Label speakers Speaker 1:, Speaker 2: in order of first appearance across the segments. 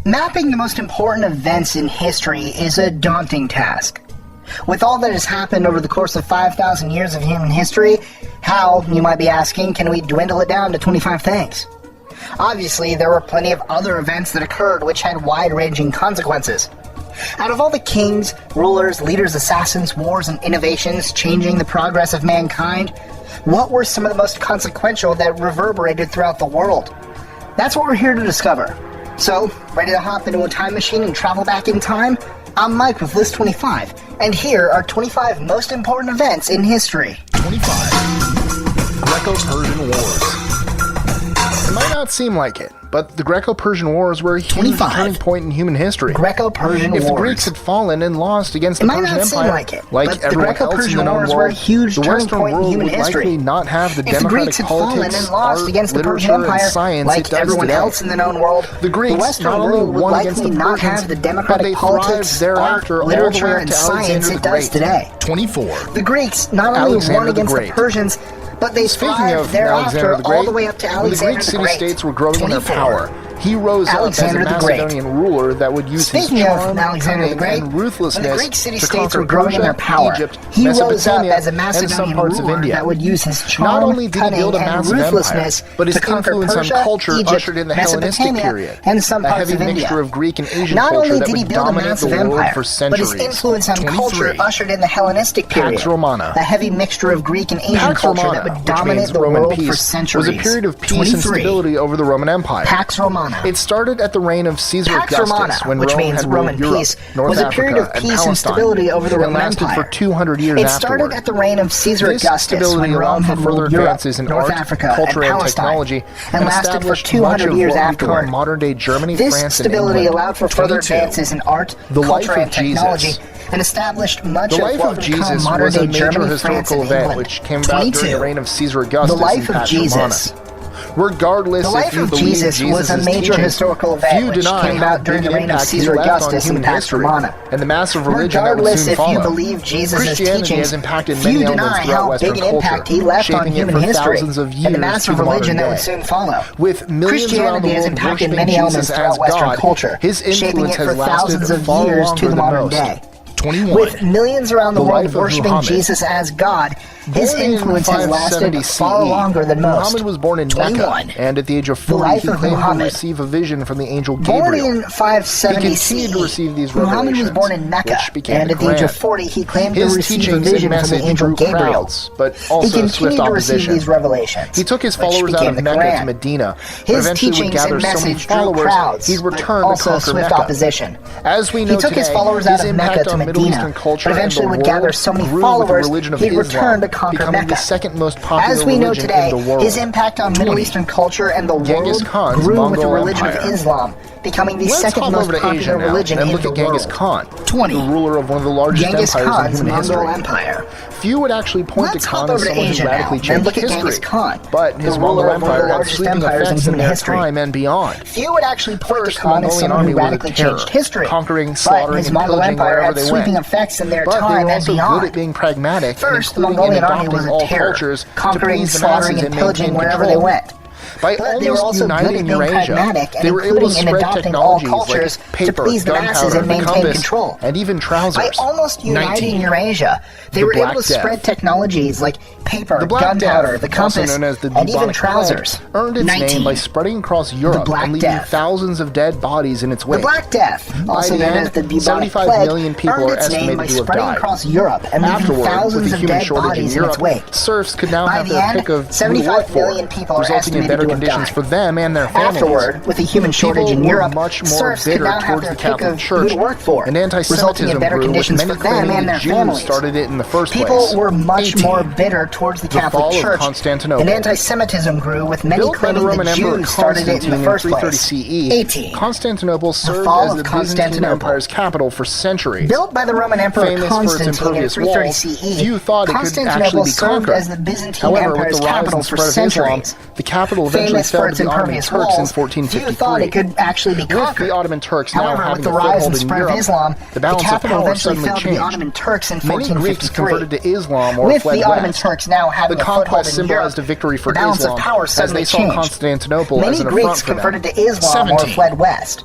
Speaker 1: Mapping the most important events in history is a daunting task. With all that has happened over the course of 5,000 years of human history, how, you might be asking, can we dwindle it down to 25 things? Obviously, there were plenty of other events that occurred which had wide-ranging consequences. Out of all the kings, rulers, leaders, assassins, wars, and innovations changing the progress of mankind, what were some of the most consequential that reverberated throughout the world? That's what we're here to discover. So, ready to hop into a time machine and travel back in time? I'm Mike with List 25, and here are 25 most important events in history.
Speaker 2: 25. Greco-Persian Wars. It might not seem like it, but the Greco-Persian Wars were a huge turning point in human history.
Speaker 1: Greco-Persian Wars.
Speaker 2: If the Greeks had fallen and lost against the Persian Empire,
Speaker 1: like
Speaker 2: everyone else in the known world, the Western world would likely not have the democratic politics, art, literature, and science it does today. The Greeks not only won against the Persians, but they thrived thereafter all the way up to Alexander the Great. 24.
Speaker 1: The Greeks not only won against the Persians, but they thrived thereafter all the way up to Alexander the Great.
Speaker 2: When the Greek city-states were growing in their power, he rose up as a Macedonian ruler that would use his charm, cunning, and ruthlessness to conquer Persia, Egypt, Mesopotamia, and some parts of India. Not only did he build a massive empire, but his influence on culture ushered in the Hellenistic period, a heavy mixture of Greek and Asian culture that would dominate the world for centuries. 23. Pax Romana.
Speaker 1: A heavy mixture of Greek and Asian culture that would dominate the world for centuries.
Speaker 2: Was a period of peace and stability over the Roman Empire.
Speaker 1: Pax Romana.
Speaker 2: It started at the reign of Caesar Augustus, when Rome had ruled Europe, North Africa, and Palestine, and lasted for 200 years afterward.
Speaker 1: It started at the reign of Caesar Augustus, when Rome had ruled Europe, North Africa,
Speaker 2: culture,
Speaker 1: and
Speaker 2: and
Speaker 1: Palestine,
Speaker 2: technology,
Speaker 1: and lasted for 200 years afterward.
Speaker 2: Modern-day Germany,
Speaker 1: this
Speaker 2: France,
Speaker 1: stability
Speaker 2: and
Speaker 1: allowed for further advances in art, culture, and technology, and established much of what would become modern-day Germany, France, and England.
Speaker 2: Which came about during the reign of Caesar Augustus.
Speaker 1: The life of Jesus.
Speaker 2: Regardless if you believe Jesus
Speaker 1: was a major historical event which came about during the reign of Caesar Augustus in Pax Romana.
Speaker 2: And the massive religion that would soon follow.
Speaker 1: Regardless if you believe Jesus'
Speaker 2: teachings,
Speaker 1: teachings,
Speaker 2: has impacted many elements throughout Western
Speaker 1: big an impact he left on human history and the massive religion that would soon follow.
Speaker 2: With millions around the world worshiping Jesus as God, his influence has lasted far longer than most. 21.
Speaker 1: With millions around the world worshiping Jesus as God, his influence has lasted far longer than most.
Speaker 2: Muhammad was born in Mecca, and at the age of 40, he claimed to receive a vision from the angel Gabriel.
Speaker 1: Born in 570
Speaker 2: he continued to receive these
Speaker 1: Muhammad
Speaker 2: revelations,
Speaker 1: was born in Mecca, and at the age of 40, he claimed to
Speaker 2: his
Speaker 1: receive a vision from the angel Gabriel.
Speaker 2: Crowds, but also
Speaker 1: he continued to receive these revelations.
Speaker 2: He took his followers out of Mecca to Medina, but eventually would gather so many followers, he'd return to conquer Mecca. As we know today, his impact on Middle Eastern culture and the world grew with the religion of Islam, becoming the second most popular religion in the world.
Speaker 1: His impact on Middle Eastern culture and the world grew with the religion of Islam, becoming the second most popular religion in the world.
Speaker 2: Look at Genghis Khan,
Speaker 1: 20.
Speaker 2: The ruler of one of the largest empires in human history.
Speaker 1: Empire.
Speaker 2: Few would actually point to Khan as someone who radically changed history, but his Mongol Empire had sweeping effects in their time and beyond.
Speaker 1: Few would actually point to Khan as someone who radically changed history,
Speaker 2: conquering, slaughtering, and pillaging wherever they went. But they were also good at being pragmatic, including in adopting all cultures to please the masses and maintain control. By almost uniting Eurasia, they were able to spread technologies like paper, gunpowder, the compass, and even trousers.
Speaker 1: By almost uniting Eurasia, they were able to spread technologies like paper, gunpowder, the compass, and even trousers.
Speaker 2: Earned its name by spreading across Europe and leaving thousands of dead bodies in its wake.
Speaker 1: The Black Death, also known as the bubonic plague,
Speaker 2: 75 million people are estimated to have died.
Speaker 1: Across Europe and leaving thousands of dead bodies in its wake.
Speaker 2: Serfs could now have their pick of who to work for, resulting in better conditions for them and their families.
Speaker 1: Afterward, with a human shortage in Europe,
Speaker 2: much more
Speaker 1: serfs could
Speaker 2: bitter
Speaker 1: now have
Speaker 2: towards
Speaker 1: their
Speaker 2: the
Speaker 1: pick
Speaker 2: Catholic
Speaker 1: of
Speaker 2: Church,
Speaker 1: who to work for,
Speaker 2: and anti-Semitism grew, with many claiming that Jews started it in the first place.
Speaker 1: People were much more bitter towards the Catholic Church, and anti-Semitism grew, with many claiming that Jews started it in the first place. 18.
Speaker 2: Constantinople served as the Byzantine Empire's capital for centuries.
Speaker 1: Built by the Roman Emperor Constantine in 330 CE,
Speaker 2: few thought it could actually be conquered.
Speaker 1: as the Byzantine
Speaker 2: However, with
Speaker 1: Empire's
Speaker 2: the rise
Speaker 1: capital
Speaker 2: and
Speaker 1: for
Speaker 2: spread of Islam,
Speaker 1: centuries.
Speaker 2: the capital eventually fell to the Ottoman Turks in 1453.
Speaker 1: Few thought it could actually be conquered.
Speaker 2: With the Ottoman Turks now
Speaker 1: However,
Speaker 2: having
Speaker 1: with the
Speaker 2: a
Speaker 1: rise
Speaker 2: foothold
Speaker 1: and
Speaker 2: in
Speaker 1: spread
Speaker 2: Europe,
Speaker 1: of Islam,
Speaker 2: the balance of
Speaker 1: capital
Speaker 2: power
Speaker 1: eventually
Speaker 2: suddenly
Speaker 1: fell to the Ottoman
Speaker 2: changed.
Speaker 1: Turks in
Speaker 2: Many Greeks
Speaker 1: 1453.
Speaker 2: converted to Islam or
Speaker 1: With
Speaker 2: fled
Speaker 1: the Ottoman
Speaker 2: west.
Speaker 1: Turks now having
Speaker 2: The
Speaker 1: a foothold
Speaker 2: conquest
Speaker 1: in Europe,
Speaker 2: symbolized a victory for
Speaker 1: the balance
Speaker 2: Islam,
Speaker 1: of power
Speaker 2: as
Speaker 1: suddenly
Speaker 2: they saw
Speaker 1: changed.
Speaker 2: Constantinople
Speaker 1: Many
Speaker 2: as an
Speaker 1: Greeks
Speaker 2: affront for them.
Speaker 1: converted to Islam or fled west.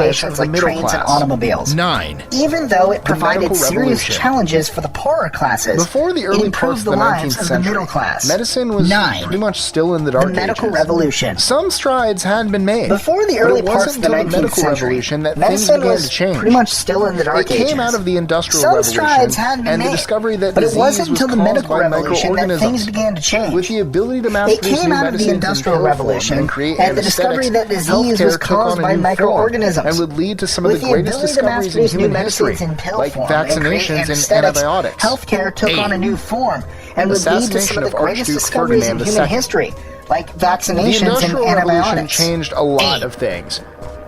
Speaker 1: innovations like trains and automobiles.
Speaker 2: 9. 9.
Speaker 1: Even though it provided serious challenges for the poorer classes,
Speaker 2: before the early parts of the 19th century,
Speaker 1: middle class.
Speaker 2: medicine was pretty much still in the dark ages.
Speaker 1: The medical revolution.
Speaker 2: Some strides had been made.
Speaker 1: Before the early parts of the 19th century,
Speaker 2: revolution that things began to change.
Speaker 1: Pretty much still in the dark ages.
Speaker 2: It came out of the Industrial
Speaker 1: Some
Speaker 2: Revolution
Speaker 1: strides had been
Speaker 2: and
Speaker 1: made,
Speaker 2: the discovery that
Speaker 1: but it
Speaker 2: disease
Speaker 1: wasn't until the
Speaker 2: was caused
Speaker 1: medical
Speaker 2: by
Speaker 1: revolution that things
Speaker 2: microorganisms.
Speaker 1: began to change.
Speaker 2: With the ability to mass
Speaker 1: It came out of the Industrial Revolution and the discovery that disease was caused by microorganisms,
Speaker 2: and would lead to some of the greatest discoveries in human history, like vaccinations and antibiotics.
Speaker 1: Healthcare took on a new form and would lead to some of the greatest discoveries in human history, like vaccinations and antibiotics.
Speaker 2: The Industrial Revolution changed a lot of things.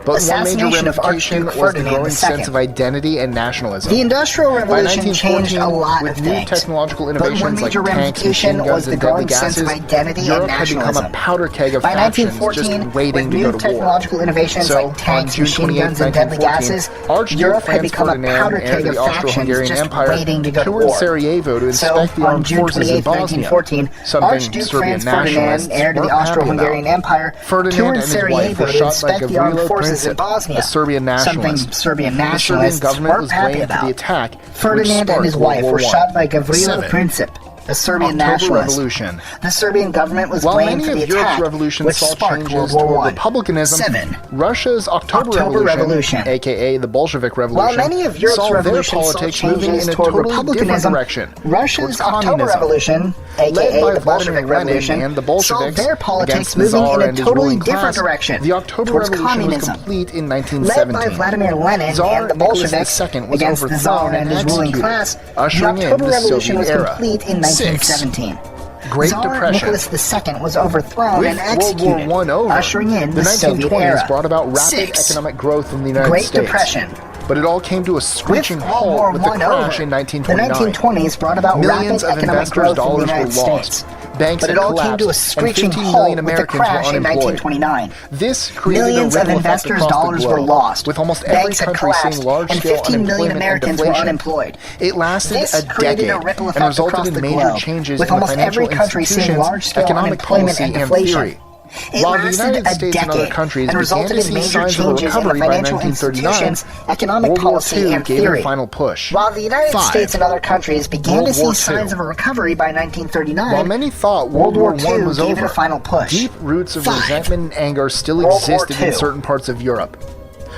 Speaker 2: But one major ramification was the growing sense of identity and nationalism.
Speaker 1: The Industrial Revolution changed a lot
Speaker 2: of
Speaker 1: things.
Speaker 2: With new technological innovations like tanks, machine guns, and deadly gases, Europe had become a powder keg of factions just waiting to go to war.
Speaker 1: Technological innovations like tanks, machine guns, and deadly gases,
Speaker 2: Archduke Franz Ferdinand and the Austro-Hungarian Empire toured Sarajevo to inspect the armed forces in Bosnia, something Serbian nationalists weren't happy about. Ferdinand and his wife were shot by Gavrilo Princip, a Serbian nationalist.
Speaker 1: The Serbian
Speaker 2: government was blamed for the attack.
Speaker 1: Ferdinand and his wife were shot by Gavrilo Princip, a Serbian nationalist.
Speaker 2: Revolution.
Speaker 1: The Serbian government was blamed for the attack, which sparked World War I.
Speaker 2: Republicanism.
Speaker 1: 7.
Speaker 2: Russia's October Revolution, aka the Bolshevik Revolution,
Speaker 1: while many of Europe's revolutions saw changes toward republicanism, Russia's October Revolution, aka the Bolshevik Revolution,
Speaker 2: and the Bolsheviks
Speaker 1: saw their politics moving in a totally different direction.
Speaker 2: The October Revolution was complete in 1917.
Speaker 1: Led by Vladimir Lenin and the Bolsheviks against the Tsar and his ruling class, the October Revolution was complete in 1917.
Speaker 2: Great
Speaker 1: Tsar
Speaker 2: Depression.
Speaker 1: Nicholas II was overthrown and executed,
Speaker 2: World War I over,
Speaker 1: ushering in the
Speaker 2: 1920s
Speaker 1: Soviet era.
Speaker 2: brought about rapid economic growth in the United States.
Speaker 1: Great Depression.
Speaker 2: But it all came to a screeching halt with the crash in 1929.
Speaker 1: The 1920s brought about
Speaker 2: Millions
Speaker 1: rapid
Speaker 2: of
Speaker 1: economic growth in the
Speaker 2: dollars
Speaker 1: United
Speaker 2: were lost.
Speaker 1: States.
Speaker 2: Banks
Speaker 1: But it all came to a screeching halt with the crash in 1929.
Speaker 2: This created
Speaker 1: Millions
Speaker 2: a
Speaker 1: of
Speaker 2: ripple effect
Speaker 1: investors'
Speaker 2: across
Speaker 1: dollars
Speaker 2: the
Speaker 1: were
Speaker 2: globe,
Speaker 1: lost.
Speaker 2: with almost every
Speaker 1: Banks had
Speaker 2: country seeing
Speaker 1: collapsed,
Speaker 2: large-scale
Speaker 1: and 15 million
Speaker 2: unemployment
Speaker 1: Americans
Speaker 2: and
Speaker 1: were
Speaker 2: deflation.
Speaker 1: unemployed.
Speaker 2: It lasted
Speaker 1: This
Speaker 2: a
Speaker 1: created
Speaker 2: decade
Speaker 1: a ripple
Speaker 2: and
Speaker 1: effect
Speaker 2: resulted
Speaker 1: across
Speaker 2: in
Speaker 1: the
Speaker 2: major
Speaker 1: globe,
Speaker 2: changes
Speaker 1: with
Speaker 2: in the
Speaker 1: almost every
Speaker 2: financial
Speaker 1: country seeing
Speaker 2: institutions,
Speaker 1: large-scale
Speaker 2: economic
Speaker 1: unemployment
Speaker 2: policy,
Speaker 1: and
Speaker 2: and
Speaker 1: deflation.
Speaker 2: theory.
Speaker 1: It
Speaker 2: While the
Speaker 1: lasted
Speaker 2: United
Speaker 1: a
Speaker 2: States and other
Speaker 1: decade
Speaker 2: countries
Speaker 1: and
Speaker 2: began
Speaker 1: resulted
Speaker 2: to
Speaker 1: in
Speaker 2: see
Speaker 1: major
Speaker 2: signs of
Speaker 1: changes in the
Speaker 2: recovery by
Speaker 1: financial
Speaker 2: 1939,
Speaker 1: institutions, economic
Speaker 2: World War
Speaker 1: policy,
Speaker 2: II
Speaker 1: and
Speaker 2: gave it
Speaker 1: theory.
Speaker 2: a final push.
Speaker 1: While the United
Speaker 2: 5.
Speaker 1: States and other countries began
Speaker 2: World
Speaker 1: to see
Speaker 2: War
Speaker 1: signs
Speaker 2: II.
Speaker 1: of a recovery by 1939,
Speaker 2: While many thought
Speaker 1: World War
Speaker 2: I
Speaker 1: II
Speaker 2: was
Speaker 1: gave
Speaker 2: over,
Speaker 1: it a final push.
Speaker 2: deep roots of
Speaker 1: 5.
Speaker 2: resentment and anger still
Speaker 1: World War
Speaker 2: existed in
Speaker 1: II.
Speaker 2: certain parts of Europe.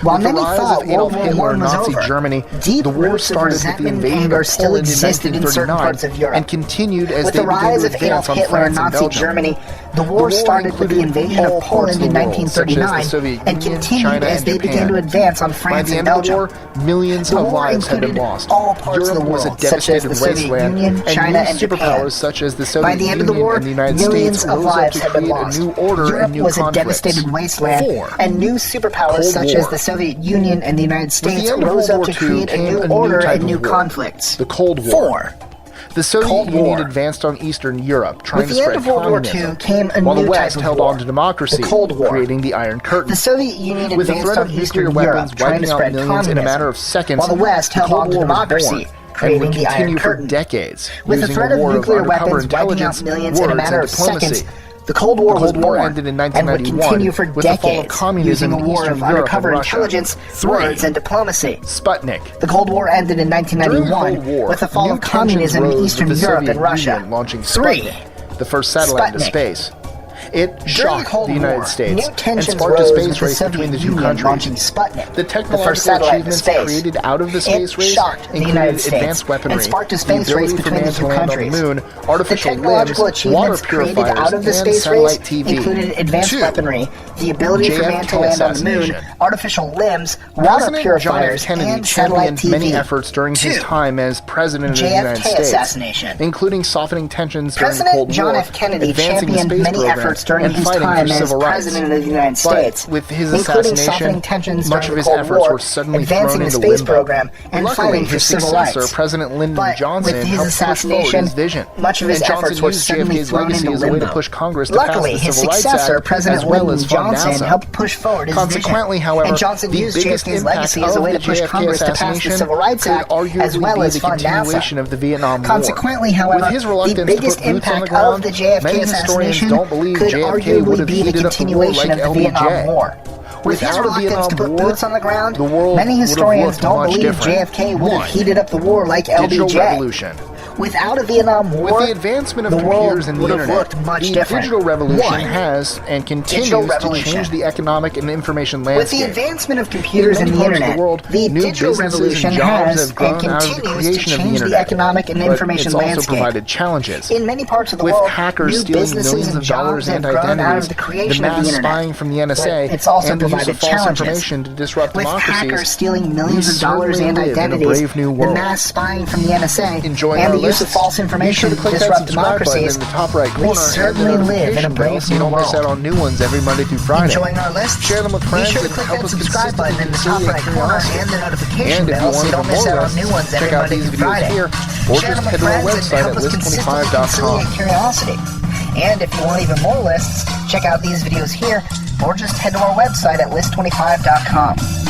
Speaker 1: While
Speaker 2: With the
Speaker 1: many
Speaker 2: rise
Speaker 1: thought
Speaker 2: of Adolf
Speaker 1: World War
Speaker 2: Hitler
Speaker 1: I
Speaker 2: and
Speaker 1: was
Speaker 2: Nazi
Speaker 1: over,
Speaker 2: Germany,
Speaker 1: deep
Speaker 2: the war
Speaker 1: roots of
Speaker 2: started with the
Speaker 1: resentment and
Speaker 2: invasion
Speaker 1: anger
Speaker 2: of
Speaker 1: still
Speaker 2: Poland in
Speaker 1: existed in certain
Speaker 2: 1939
Speaker 1: parts of Europe.
Speaker 2: and continued as
Speaker 1: With
Speaker 2: they
Speaker 1: the
Speaker 2: began
Speaker 1: rise
Speaker 2: to
Speaker 1: of
Speaker 2: advance
Speaker 1: Adolf
Speaker 2: on
Speaker 1: Hitler and
Speaker 2: France and
Speaker 1: Nazi
Speaker 2: Belgium.
Speaker 1: Germany, the war started with the invasion of Poland in 1939 and continued as they began to advance on France and Belgium.
Speaker 2: By the end of the war, millions
Speaker 1: The
Speaker 2: of
Speaker 1: war
Speaker 2: lives had been
Speaker 1: included
Speaker 2: lost.
Speaker 1: all parts of the
Speaker 2: Europe was a
Speaker 1: world, such as
Speaker 2: devastated
Speaker 1: the Soviet
Speaker 2: wasteland,
Speaker 1: Union, China,
Speaker 2: and
Speaker 1: and
Speaker 2: new
Speaker 1: Japan.
Speaker 2: superpowers such as the Soviet
Speaker 1: By the end of the
Speaker 2: Union
Speaker 1: war,
Speaker 2: and the United
Speaker 1: millions
Speaker 2: States
Speaker 1: of
Speaker 2: rose up
Speaker 1: lives
Speaker 2: to
Speaker 1: had been
Speaker 2: create a
Speaker 1: lost.
Speaker 2: new order
Speaker 1: Europe
Speaker 2: and new
Speaker 1: was a
Speaker 2: conflicts.
Speaker 1: devastated wasteland,
Speaker 2: 4.
Speaker 1: and new superpowers
Speaker 2: Cold
Speaker 1: such
Speaker 2: War.
Speaker 1: as the Soviet Union and the United States
Speaker 2: end of
Speaker 1: rose
Speaker 2: World
Speaker 1: up to
Speaker 2: War II
Speaker 1: create a
Speaker 2: came
Speaker 1: new
Speaker 2: a new
Speaker 1: order
Speaker 2: type
Speaker 1: and new
Speaker 2: of war.
Speaker 1: conflicts.
Speaker 2: The Cold War.
Speaker 1: 4.
Speaker 2: The Soviet
Speaker 1: Cold
Speaker 2: Union
Speaker 1: War.
Speaker 2: advanced on Eastern Europe, trying
Speaker 1: With
Speaker 2: to
Speaker 1: the end
Speaker 2: spread
Speaker 1: of World War
Speaker 2: communism,
Speaker 1: II came a
Speaker 2: while
Speaker 1: new
Speaker 2: the West
Speaker 1: type of
Speaker 2: held
Speaker 1: war.
Speaker 2: on to democracy,
Speaker 1: The Cold War.
Speaker 2: creating the Iron Curtain.
Speaker 1: The Soviet Union
Speaker 2: With the
Speaker 1: advanced
Speaker 2: threat
Speaker 1: on
Speaker 2: of
Speaker 1: Eastern
Speaker 2: nuclear
Speaker 1: Europe,
Speaker 2: weapons
Speaker 1: trying to
Speaker 2: wiping out
Speaker 1: spread
Speaker 2: millions
Speaker 1: communism,
Speaker 2: in a matter of seconds,
Speaker 1: while the West
Speaker 2: the
Speaker 1: held
Speaker 2: Cold
Speaker 1: on to
Speaker 2: War was
Speaker 1: democracy,
Speaker 2: born, and
Speaker 1: creating
Speaker 2: would
Speaker 1: the Iron
Speaker 2: continue for
Speaker 1: Curtain.
Speaker 2: decades,
Speaker 1: With the
Speaker 2: using
Speaker 1: threat
Speaker 2: a
Speaker 1: of
Speaker 2: war
Speaker 1: nuclear
Speaker 2: undercover
Speaker 1: weapons wiping out
Speaker 2: intelligence,
Speaker 1: millions in a
Speaker 2: words,
Speaker 1: matter
Speaker 2: and
Speaker 1: of
Speaker 2: diplomacy.
Speaker 1: seconds, the Cold War was
Speaker 2: The Cold War
Speaker 1: born
Speaker 2: ended in
Speaker 1: and would
Speaker 2: 1991
Speaker 1: continue for
Speaker 2: with the fall of
Speaker 1: decades,
Speaker 2: communism
Speaker 1: using a
Speaker 2: in
Speaker 1: war
Speaker 2: Eastern
Speaker 1: of
Speaker 2: Europe
Speaker 1: undercover
Speaker 2: and Russia.
Speaker 1: intelligence,
Speaker 2: 3.
Speaker 1: words, and diplomacy.
Speaker 2: Sputnik.
Speaker 1: The Cold War ended in 1991
Speaker 2: During the Cold War,
Speaker 1: with the fall
Speaker 2: new
Speaker 1: of communism in
Speaker 2: tensions rose
Speaker 1: Eastern
Speaker 2: with the
Speaker 1: Europe
Speaker 2: Soviet
Speaker 1: and Russia.
Speaker 2: Union launching
Speaker 1: 3.
Speaker 2: Sputnik, the first satellite into
Speaker 1: Sputnik.
Speaker 2: space. It
Speaker 1: During the
Speaker 2: shocked
Speaker 1: Cold
Speaker 2: the United
Speaker 1: War,
Speaker 2: States
Speaker 1: new
Speaker 2: and
Speaker 1: tensions
Speaker 2: sparked a
Speaker 1: rose
Speaker 2: space
Speaker 1: with the
Speaker 2: race
Speaker 1: Soviet
Speaker 2: between the two
Speaker 1: Union
Speaker 2: countries.
Speaker 1: launching Sputnik,
Speaker 2: The
Speaker 1: the first
Speaker 2: technological
Speaker 1: satellite into
Speaker 2: achievements
Speaker 1: space.
Speaker 2: created out of the space race
Speaker 1: shocked the
Speaker 2: included
Speaker 1: United States
Speaker 2: advanced weaponry,
Speaker 1: and sparked a
Speaker 2: the
Speaker 1: space race
Speaker 2: ability for
Speaker 1: between the
Speaker 2: man to
Speaker 1: two
Speaker 2: land on
Speaker 1: countries.
Speaker 2: the moon,
Speaker 1: The
Speaker 2: artificial
Speaker 1: technological
Speaker 2: limbs, water
Speaker 1: achievements created
Speaker 2: purifiers,
Speaker 1: out of the
Speaker 2: and
Speaker 1: space race
Speaker 2: satellite TV.
Speaker 1: included advanced
Speaker 2: 2.
Speaker 1: weaponry, the ability for man to
Speaker 2: JFK
Speaker 1: land on the moon,
Speaker 2: assassination.
Speaker 1: artificial limbs, water
Speaker 2: President John F.
Speaker 1: purifiers,
Speaker 2: Kennedy
Speaker 1: and satellite
Speaker 2: championed
Speaker 1: TV.
Speaker 2: many efforts during his
Speaker 1: 2.
Speaker 2: time as President of the United
Speaker 1: JFK
Speaker 2: States,
Speaker 1: assassination.
Speaker 2: including softening tensions during the
Speaker 1: President
Speaker 2: Cold
Speaker 1: John
Speaker 2: War,
Speaker 1: F. Kennedy
Speaker 2: advancing the
Speaker 1: championed
Speaker 2: space
Speaker 1: many
Speaker 2: program,
Speaker 1: efforts during
Speaker 2: and
Speaker 1: his
Speaker 2: fighting
Speaker 1: time
Speaker 2: for
Speaker 1: as
Speaker 2: civil rights.
Speaker 1: President of the United States,
Speaker 2: But with his
Speaker 1: including
Speaker 2: assassination,
Speaker 1: softening tensions
Speaker 2: much
Speaker 1: during
Speaker 2: of his
Speaker 1: the Cold
Speaker 2: efforts
Speaker 1: War,
Speaker 2: were suddenly
Speaker 1: advancing
Speaker 2: thrown
Speaker 1: the
Speaker 2: into
Speaker 1: space
Speaker 2: limbo.
Speaker 1: program, and
Speaker 2: Luckily,
Speaker 1: fighting for
Speaker 2: his
Speaker 1: civil
Speaker 2: successor,
Speaker 1: rights.
Speaker 2: President Lyndon
Speaker 1: But
Speaker 2: Johnson,
Speaker 1: with his
Speaker 2: helped push forward
Speaker 1: assassination,
Speaker 2: his vision.
Speaker 1: much of his
Speaker 2: and
Speaker 1: efforts
Speaker 2: Johnson
Speaker 1: were
Speaker 2: used
Speaker 1: suddenly
Speaker 2: JFK's
Speaker 1: thrown
Speaker 2: legacy
Speaker 1: into
Speaker 2: as a way to
Speaker 1: limbo.
Speaker 2: push Congress to
Speaker 1: Luckily,
Speaker 2: pass the
Speaker 1: his
Speaker 2: Civil Rights
Speaker 1: successor,
Speaker 2: Act,
Speaker 1: President
Speaker 2: as well
Speaker 1: Lyndon
Speaker 2: as fund
Speaker 1: Johnson,
Speaker 2: NASA.
Speaker 1: helped push forward his
Speaker 2: Consequently,
Speaker 1: vision.
Speaker 2: however,
Speaker 1: And Johnson
Speaker 2: the
Speaker 1: used
Speaker 2: biggest
Speaker 1: JFK's
Speaker 2: impact
Speaker 1: legacy as a
Speaker 2: of
Speaker 1: way to
Speaker 2: the
Speaker 1: push
Speaker 2: JFK
Speaker 1: Congress to pass the
Speaker 2: assassination
Speaker 1: Civil Rights
Speaker 2: could
Speaker 1: Act,
Speaker 2: arguably
Speaker 1: as well
Speaker 2: be
Speaker 1: as
Speaker 2: the
Speaker 1: fund
Speaker 2: continuation
Speaker 1: NASA.
Speaker 2: of the Vietnam War.
Speaker 1: Consequently, however,
Speaker 2: With his
Speaker 1: the
Speaker 2: reluctance
Speaker 1: biggest
Speaker 2: to put boots on the
Speaker 1: impact
Speaker 2: ground,
Speaker 1: of the JFK
Speaker 2: many historians
Speaker 1: assassination
Speaker 2: don't believe
Speaker 1: could
Speaker 2: JFK would
Speaker 1: arguably
Speaker 2: have
Speaker 1: be the
Speaker 2: heated up the war
Speaker 1: continuation
Speaker 2: like
Speaker 1: of the Vietnam
Speaker 2: LBJ.
Speaker 1: War. With his reluctance to put
Speaker 2: War,
Speaker 1: boots on the ground,
Speaker 2: the world
Speaker 1: many historians don't believe
Speaker 2: different.
Speaker 1: JFK would have heated up the war like
Speaker 2: Digital
Speaker 1: LBJ.
Speaker 2: revolution.
Speaker 1: Without a Vietnam War,
Speaker 2: with the advancement of
Speaker 1: the
Speaker 2: computers and the
Speaker 1: would have
Speaker 2: internet,
Speaker 1: looked much
Speaker 2: the
Speaker 1: different.
Speaker 2: digital revolution
Speaker 1: One,
Speaker 2: has and continues
Speaker 1: digital
Speaker 2: to
Speaker 1: revolution.
Speaker 2: change the economic and information
Speaker 1: With
Speaker 2: landscape.
Speaker 1: the advancement of computers
Speaker 2: In
Speaker 1: and
Speaker 2: many
Speaker 1: the
Speaker 2: parts of
Speaker 1: internet,
Speaker 2: the world,
Speaker 1: the
Speaker 2: new
Speaker 1: digital
Speaker 2: businesses
Speaker 1: revolution
Speaker 2: and jobs
Speaker 1: has
Speaker 2: have grown
Speaker 1: and
Speaker 2: out of the
Speaker 1: continues to
Speaker 2: creation of the
Speaker 1: change the
Speaker 2: internet.
Speaker 1: economic and
Speaker 2: But
Speaker 1: information
Speaker 2: it's also
Speaker 1: landscape.
Speaker 2: provided challenges.
Speaker 1: In many parts of the
Speaker 2: With
Speaker 1: world,
Speaker 2: hackers
Speaker 1: new
Speaker 2: stealing
Speaker 1: businesses
Speaker 2: millions
Speaker 1: and
Speaker 2: of dollars
Speaker 1: jobs
Speaker 2: and
Speaker 1: have grown out of
Speaker 2: identities,
Speaker 1: the
Speaker 2: the
Speaker 1: creation of
Speaker 2: mass
Speaker 1: the internet.
Speaker 2: spying from the NSA,
Speaker 1: But it's also
Speaker 2: and the use
Speaker 1: provided
Speaker 2: of false
Speaker 1: challenges.
Speaker 2: information to disrupt
Speaker 1: With hackers
Speaker 2: democracies,
Speaker 1: stealing millions of dollars
Speaker 2: certainly
Speaker 1: and
Speaker 2: live in a
Speaker 1: identities,
Speaker 2: brave new
Speaker 1: the
Speaker 2: world.
Speaker 1: mass spying from the NSA,
Speaker 2: Enjoying
Speaker 1: and
Speaker 2: our
Speaker 1: the use of
Speaker 2: lists?
Speaker 1: false information
Speaker 2: Be
Speaker 1: to
Speaker 2: sure to click that
Speaker 1: disrupt
Speaker 2: subscribe button
Speaker 1: democracies,
Speaker 2: in the top right
Speaker 1: we
Speaker 2: corner
Speaker 1: certainly
Speaker 2: and the
Speaker 1: live in a
Speaker 2: notification bell
Speaker 1: brave
Speaker 2: so you
Speaker 1: new
Speaker 2: don't miss
Speaker 1: world.
Speaker 2: out on new ones every Monday through Friday.
Speaker 1: Enjoying our lists?
Speaker 2: Share them with friends
Speaker 1: Be sure to
Speaker 2: and
Speaker 1: click
Speaker 2: help
Speaker 1: that
Speaker 2: us
Speaker 1: subscribe button in the top
Speaker 2: consistently
Speaker 1: right corner
Speaker 2: curiosity.
Speaker 1: and the notification
Speaker 2: And if you
Speaker 1: bell so
Speaker 2: want
Speaker 1: you don't
Speaker 2: even
Speaker 1: miss
Speaker 2: more
Speaker 1: out on
Speaker 2: lists,
Speaker 1: new ones every
Speaker 2: check out
Speaker 1: Monday
Speaker 2: these
Speaker 1: through
Speaker 2: videos
Speaker 1: Friday.
Speaker 2: here, or
Speaker 1: Share
Speaker 2: just
Speaker 1: them with
Speaker 2: head to our
Speaker 1: friends and
Speaker 2: website
Speaker 1: help
Speaker 2: at
Speaker 1: us consistently
Speaker 2: list25.com.
Speaker 1: conciliate curiosity. And if you want even more lists, check out these videos here, or just head to our website at list25.com.